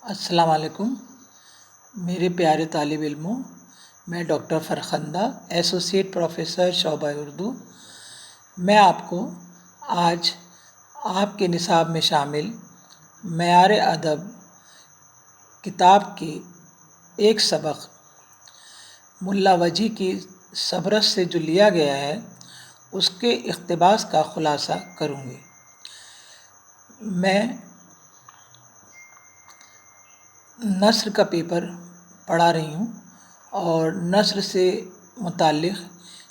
अस्सलाम वालेकुम। मेरे प्यारे तालिब इल्मों, मैं डॉक्टर फ़रखंदा, एसोसिएट प्रोफ़ेसर शोबा उर्दू। मैं आपको आज आपके निसाब में शामिल मयार अदब किताब के एक सबक मुल्ला वजी की सबरस से जो लिया गया है उसके इक़्तिबास का ख़ुलासा करूँगी। मैं नस्र का पेपर पढ़ा रही हूँ और नस्र से मुताल्लिक़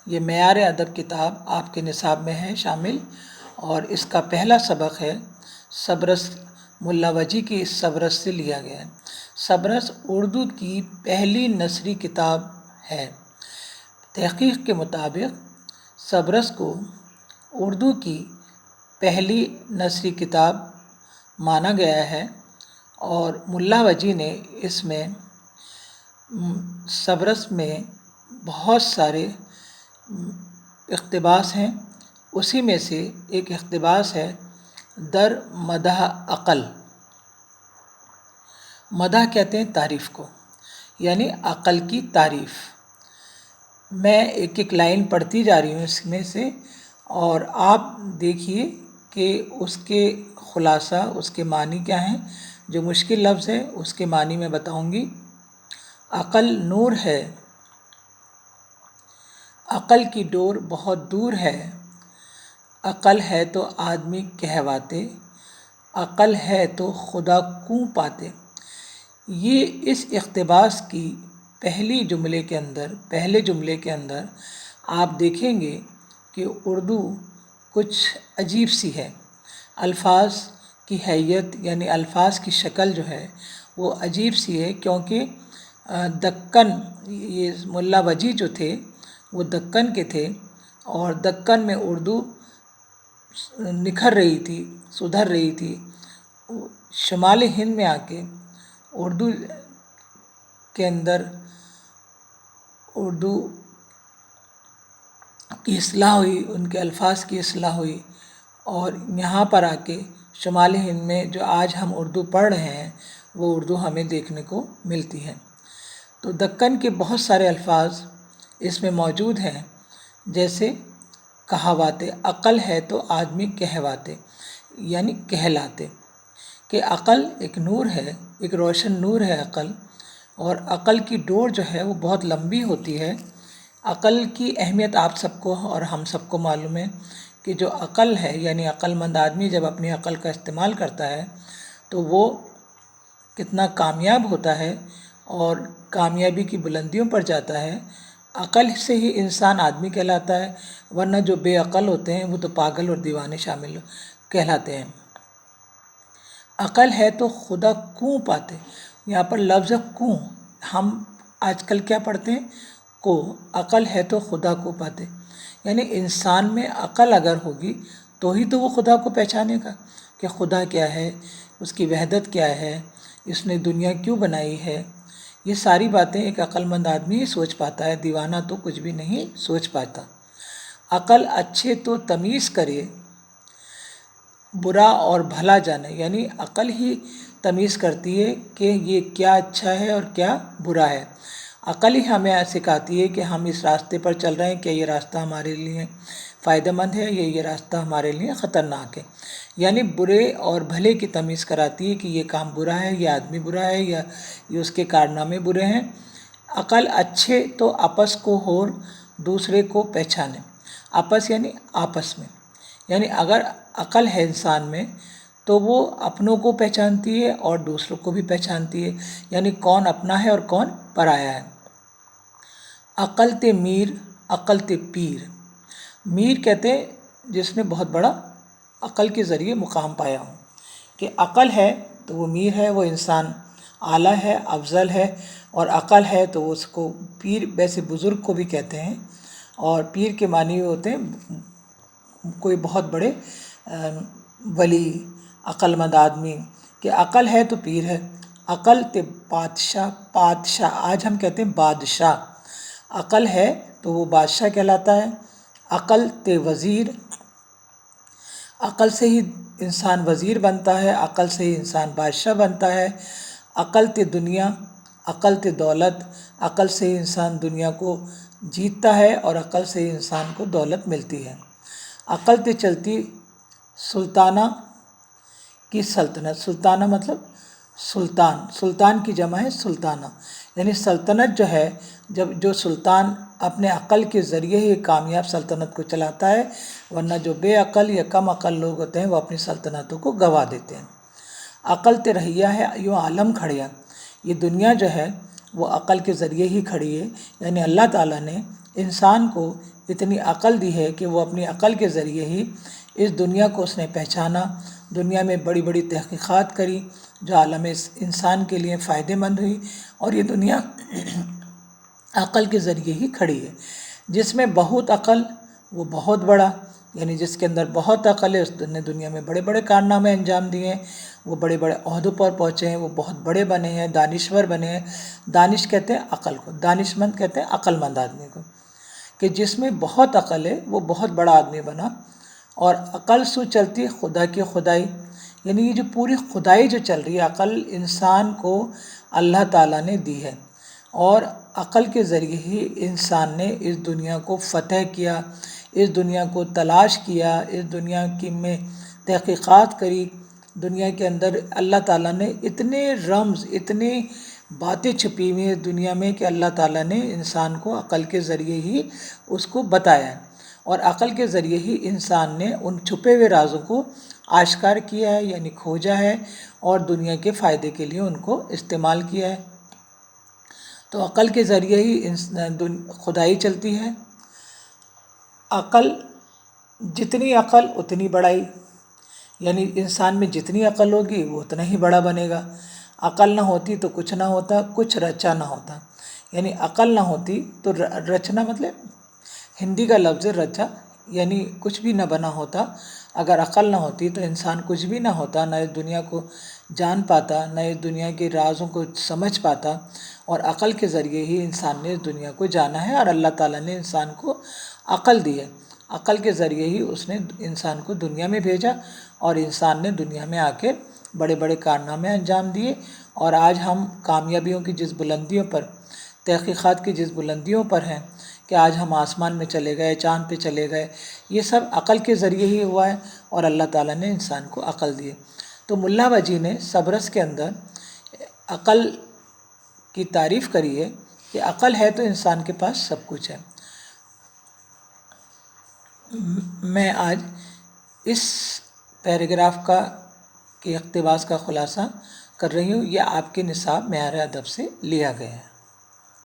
ये मयार अदब किताब आपके निसाब में है शामिल, और इसका पहला सबक है सबरस। मुल्ला वजी की इस सबरस से लिया गया है। सबरस उर्दू की पहली नसरी किताब है। तहक़ीक़ के मुताबिक सबरस को उर्दू की पहली नसरी किताब माना गया है और मुल्ला वजी ने इसमें सबरस में बहुत सारे इक़्तिबास हैं। उसी में से एक इक़्तिबास है दर मदह अक़ल। मदह कहते हैं तारीफ़ को, यानी अक़ल की तारीफ़। मैं एक एक लाइन पढ़ती जा रही हूँ इसमें से, और आप देखिए कि उसके ख़ुलासा, उसके मानी क्या हैं। जो मुश्किल लफ्ज़ है उसके मानी में बताऊँगी। अक़ल नूर है, अक़ल की डोर बहुत दूर है, अक़ल है तो आदमी कहवाते, अक़ल है तो खुदा कूँ पाते। ये इस इक़्तिबास की पहले जुमले के अंदर आप देखेंगे कि उर्दू कुछ अजीब सी है। अल्फाज की हैयत यानी अल्फाज की शक्ल जो है वो अजीब सी है, क्योंकि दक्कन, ये मुल्ला वजी जो थे वो दक्कन के थे और दक्कन में उर्दू निखर रही थी, सुधर रही थी। शुमाली हिंद में आके उर्दू के अंदर उर्दू की इस्लाह हुई, उनके अल्फाज की इस्लाह हुई, और यहाँ पर आके शुमाली हिंद में जो आज हम उर्दू पढ़ रहे हैं वो उर्दू हमें देखने को मिलती है। तो दक्कन के बहुत सारे अल्फाज इसमें मौजूद हैं, जैसे कहावाते, अक़ल है तो आदमी कहवाते, यानी कहलाते, कि अक़ल एक नूर है, एक रोशन नूर है अक़ल, और अक़ल की डोर जो है वो बहुत लंबी होती है। अक़ल की अहमियत आप सबको और हम सबको मालूम है कि जो अक़ल है, यानी अक़लमंद आदमी जब अपनी अक़ल का इस्तेमाल करता है तो वो कितना कामयाब होता है और कामयाबी की बुलंदियों पर जाता है। अक़ल से ही इंसान आदमी कहलाता है, वरना जो बेअक़ल होते हैं वो तो पागल और दीवाने शामिल कहलाते हैं। अक़ल है तो खुदा कूँ पाते, यहाँ पर लफ्ज़ कूँ, हम आजकल क्या पढ़ते हैं, को। अक़ल है तो खुदा को पाते, यानी इंसान में अक़ल अगर होगी तो ही तो वो खुदा को पहचानेगा कि खुदा क्या है, उसकी वहदत क्या है, इसने दुनिया क्यों बनाई है। ये सारी बातें एक अक़लमंद आदमी ही सोच पाता है, दीवाना तो कुछ भी नहीं सोच पाता। अक़ल अच्छे तो तमीज़ करे, बुरा और भला जाने, यानी अक़ल ही तमीज़ करती है कि ये क्या अच्छा है और क्या बुरा है। अक़ल ही हमें सिखाती है कि हम इस रास्ते पर चल रहे हैं, क्या ये रास्ता हमारे लिए फ़ायदेमंद है या ये रास्ता हमारे लिए ख़तरनाक है। यानी बुरे और भले की तमीज़ कराती है कि ये काम बुरा है, ये आदमी बुरा है, या ये उसके कारनामे बुरे हैं। अक़ल अच्छे तो आपस को होर दूसरे को पहचाने, आपस यानी आपस में, यानी अगर अक़ल है इंसान में तो वो अपनों को पहचानती है और दूसरों को भी पहचानती है, यानी कौन अपना है और कौन पराया है। अक़ल ते मीर, अक़ल ते पीर। मीर कहते हैं जिसने बहुत बड़ा अक़ल के ज़रिए मुकाम पाया हो, कि अक़ल है तो वो मीर है, वो इंसान आला है, अफजल है, और अक़ल है तो उसको पीर, वैसे बुज़ुर्ग को भी कहते हैं, और पीर के मानी होते हैं कोई बहुत बड़े वली, अक़लमंद आदमी, कि अक़ल है तो पीर है। अक़ल ते बादशाह, बादशाह आज हम कहते हैं बादशाह, अक़ल है तो वो बादशाह कहलाता है। अक़ल ते वज़ीर, अक़ल से ही इंसान वज़ीर बनता है, अक़ल से ही इंसान बादशाह बनता है। عقل تے دنیا، عقل تے دولت، عقل سے ہی انسان دنیا کو جیتتا ہے اور عقل سے ہی انسان کو دولت ملتی ہے۔ عقل تے چلتی سلطانہ کی سلطنت، سلطانہ مطلب سلطان، سلطان کی جمع ہے سلطانہ، یعنی سلطنت جو ہے، جب جو سلطان اپنے عقل کے ذریعے ہی کامیاب سلطنت کو چلاتا ہے، ورنہ جو بے عقل یا کم عقل لوگ ہوتے ہیں وہ اپنی سلطنتوں کو گوا دیتے ہیں۔ عقل تے رہیا ہے یوں عالم کھڑیا، یہ دنیا جو ہے وہ عقل کے ذریعے ہی کھڑی ہے، یعنی اللہ تعالیٰ نے انسان کو اتنی عقل دی ہے کہ وہ اپنی عقل کے ذریعے ہی اس دنیا کو اس نے پہچانا، دنیا میں بڑی بڑی تحقیقات کری جو عالم انسان کے لیے فائدہ مند ہوئی، اور یہ دنیا عقل کے ذریعے ہی کھڑی ہے۔ جس میں بہت عقل وہ بہت بڑا، یعنی جس کے اندر بہت عقل ہے اس نے دنیا میں بڑے بڑے کارنامے انجام دیے ہیں، وہ بڑے بڑے عہدوں پر پہنچے ہیں، وہ بہت بڑے بنے ہیں، دانشور بنے ہیں۔ دانش کہتے ہیں عقل کو، دانش مند کہتے ہیں عقل مند آدمی کو، کہ جس میں بہت عقل ہے وہ بہت بڑا آدمی بنا۔ اور عقل سو چلتی خدا کی خدائی، یعنی یہ جو پوری خدائی جو چل رہی ہے، عقل انسان کو اللہ تعالیٰ نے دی ہے، اور عقل کے ذریعے ہی انسان نے اس دنیا کو فتح کیا، اس دنیا کو تلاش کیا، اس دنیا کی میں تحقیقات کری۔ دنیا کے اندر اللہ تعالیٰ نے اتنے رمز، اتنی باتیں چھپی ہوئی ہیں دنیا میں کہ اللہ تعالیٰ نے انسان کو عقل کے ذریعے ہی اس کو بتایا ہے، اور عقل کے ذریعے ہی انسان نے ان چھپے ہوئے رازوں کو آشکار کیا ہے، یعنی کھوجا ہے، اور دنیا کے فائدے کے لیے ان کو استعمال کیا ہے۔ تو عقل کے ذریعے ہی خدائی چلتی ہے۔ عقل، جتنی عقل اتنی بڑائی، یعنی انسان میں جتنی عقل ہوگی وہ اتنا ہی بڑا بنے گا۔ عقل نہ ہوتی تو کچھ نہ ہوتا، کچھ رچا نہ ہوتا، یعنی عقل نہ ہوتی تو رچنا مطلب ہندی کا لفظ ہے رچا، یعنی کچھ بھی نہ بنا ہوتا۔ اگر عقل نہ ہوتی تو انسان کچھ بھی نہ ہوتا، نہ اس دنیا کو جان پاتا، نہ اس دنیا کے رازوں کو سمجھ پاتا، اور عقل کے ذریعے ہی انسان نے اس دنیا کو جانا ہے، اور اللہ تعالیٰ نے انسان کو عقل دی ہے۔ عقل کے ذریعے ہی اس نے انسان کو دنیا میں بھیجا، اور انسان نے دنیا میں آ کے بڑے بڑے کارنامے انجام دیے، اور آج ہم کامیابیوں کی جس بلندیوں پر، تحقیقات کی جس بلندیوں پر ہیں کہ آج ہم آسمان میں چلے گئے، چاند پہ چلے گئے، یہ سب عقل کے ذریعے ہی ہوا ہے، اور اللہ تعالیٰ نے انسان کو عقل دی ہے۔ تو ملا وجی نے سبرس کے اندر عقل کی تعریف کری ہے کہ عقل ہے تو انسان کے پاس سب کچھ ہے۔ میں آج اس پیراگراف کے اقتباس کا خلاصہ کر رہی ہوں، یہ آپ کے نصاب معیار ادب سے لیا گیا ہے۔